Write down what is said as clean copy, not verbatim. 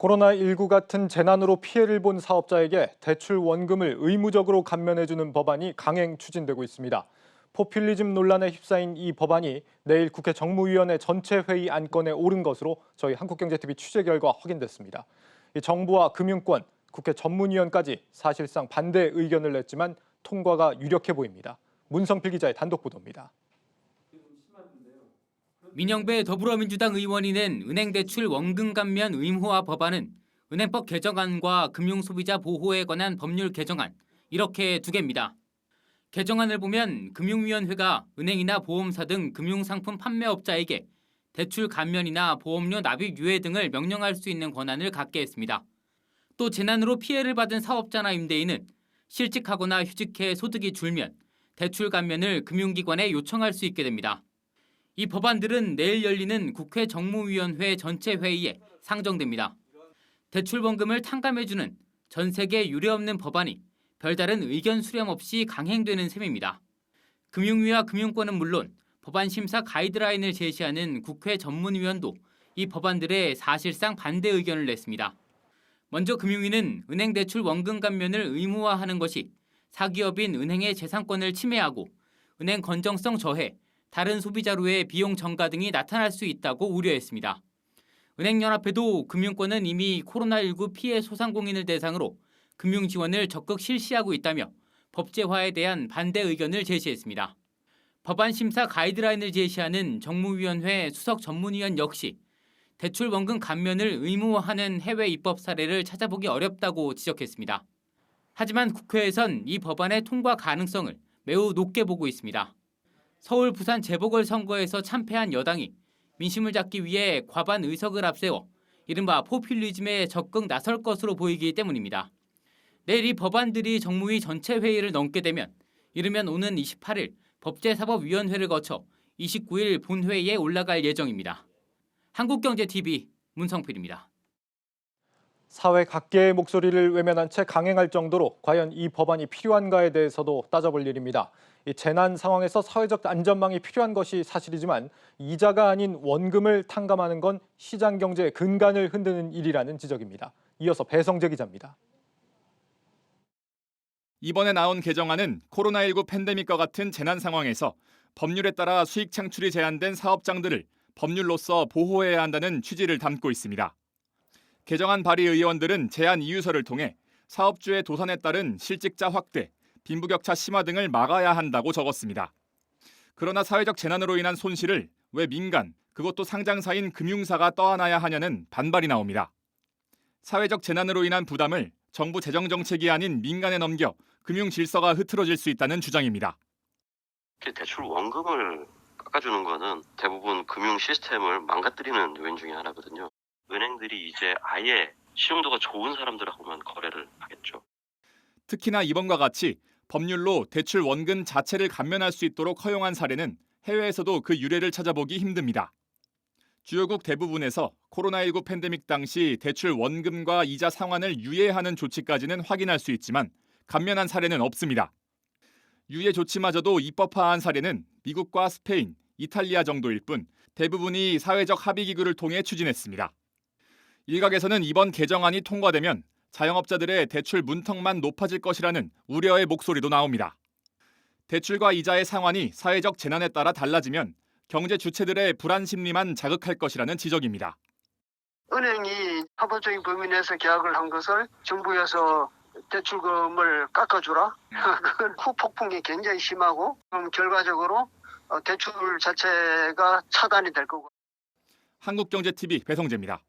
코로나19 같은 재난으로 피해를 본 사업자에게 대출 원금을 의무적으로 감면해주는 법안이 강행 추진되고 있습니다. 포퓰리즘 논란에 휩싸인 이 법안이 내일 국회 정무위원회 전체 회의 안건에 오른 것으로 저희 한국경제TV 취재 결과 확인됐습니다. 정부와 금융권, 국회 전문위원까지 사실상 반대 의견을 냈지만 통과가 유력해 보입니다. 문성필 기자의 단독 보도입니다. 민영배 더불어민주당 의원이 낸 은행대출 원금 감면 의무화 법안은 은행법 개정안과 금융소비자 보호에 관한 법률 개정안 이렇게 두 개입니다. 개정안을 보면 금융위원회가 은행이나 보험사 등 금융상품 판매업자에게 대출 감면이나 보험료 납입 유예 등을 명령할 수 있는 권한을 갖게 했습니다. 또 재난으로 피해를 받은 사업자나 임대인은 실직하거나 휴직해 소득이 줄면 대출 감면을 금융기관에 요청할 수 있게 됩니다. 이 법안들은 내일 열리는 국회 정무위원회 전체 회의에 상정됩니다. 대출 원금을 탕감해주는 전 세계 유례없는 법안이 별다른 의견 수렴 없이 강행되는 셈입니다. 금융위와 금융권은 물론 법안 심사 가이드라인을 제시하는 국회 전문위원도 이 법안들에 사실상 반대 의견을 냈습니다. 먼저 금융위는 은행 대출 원금 감면을 의무화하는 것이 사기업인 은행의 재산권을 침해하고 은행 건정성 저해, 다른 소비자로의 비용 증가 등이 나타날 수 있다고 우려했습니다. 은행연합회도 금융권은 이미 코로나19 피해 소상공인을 대상으로 금융 지원을 적극 실시하고 있다며 법제화에 대한 반대 의견을 제시했습니다. 법안 심사 가이드라인을 제시하는 정무위원회 수석 전문위원 역시 대출 원금 감면을 의무화하는 해외 입법 사례를 찾아보기 어렵다고 지적했습니다. 하지만 국회에선 이 법안의 통과 가능성을 매우 높게 보고 있습니다. 서울, 부산 재보궐선거에서 참패한 여당이 민심을 잡기 위해 과반 의석을 앞세워 이른바 포퓰리즘에 적극 나설 것으로 보이기 때문입니다. 내일 이 법안들이 정무위 전체 회의를 넘게 되면 이르면 오는 28일 법제사법위원회를 거쳐 29일 본회의에 올라갈 예정입니다. 한국경제TV 문성필입니다. 사회 각계의 목소리를 외면한 채 강행할 정도로 과연 이 법안이 필요한가에 대해서도 따져볼 일입니다. 이 재난 상황에서 사회적 안전망이 필요한 것이 사실이지만 이자가 아닌 원금을 탕감하는 건 시장 경제의 근간을 흔드는 일이라는 지적입니다. 이어서 배성재 기자입니다. 이번에 나온 개정안은 코로나19 팬데믹과 같은 재난 상황에서 법률에 따라 수익 창출이 제한된 사업장들을 법률로서 보호해야 한다는 취지를 담고 있습니다. 개정안 발의 의원들은 제안 이유서를 통해 사업주의 도산에 따른 실직자 확대, 빈부격차 심화 등을 막아야 한다고 적었습니다. 그러나 사회적 재난으로 인한 손실을 왜 민간, 그것도 상장사인 금융사가 떠안아야 하냐는 반발이 나옵니다. 사회적 재난으로 인한 부담을 정부 재정정책이 아닌 민간에 넘겨 금융 질서가 흐트러질 수 있다는 주장입니다. 대출 원금을 깎아주는 거는 대부분 금융 시스템을 망가뜨리는 요인 중에 하나거든요. 은행들이 이제 아예信用도가 좋은 사람들하고만 거래를 하겠죠. 특히나 이번과 같이 법률로 대출 원금 자체를 감면할 수 있도록 허용한 사례는 해외에서도 그 유래를 찾아보기 힘듭니다. 주요국 대부분에서 코로나19 팬데믹 당시 대출 원금과 이자 상환을 유예하는 조치까지는 확인할 수 있지만 감면한 사례는 없습니다. 유예 조치마저도 입법화한 사례는 미국과 스페인, 이탈리아 정도일 뿐 대부분이 사회적 합의기구를 통해 추진했습니다. 일각에서는 이번 개정안이 통과되면 자영업자들의 대출 문턱만 높아질 것이라는 우려의 목소리도 나옵니다. 대출과 이자의 상환이 사회적 재난에 따라 달라지면 경제 주체들의 불안 심리만 자극할 것이라는 지적입니다. 은행이 합법적인 범위 내에서 계약을 한 것을 정부에서 대출금을 깎아주라. 그건 후폭풍이 굉장히 심하고 그럼 결과적으로 대출 자체가 차단이 될 거고. 한국경제TV 배성재입니다.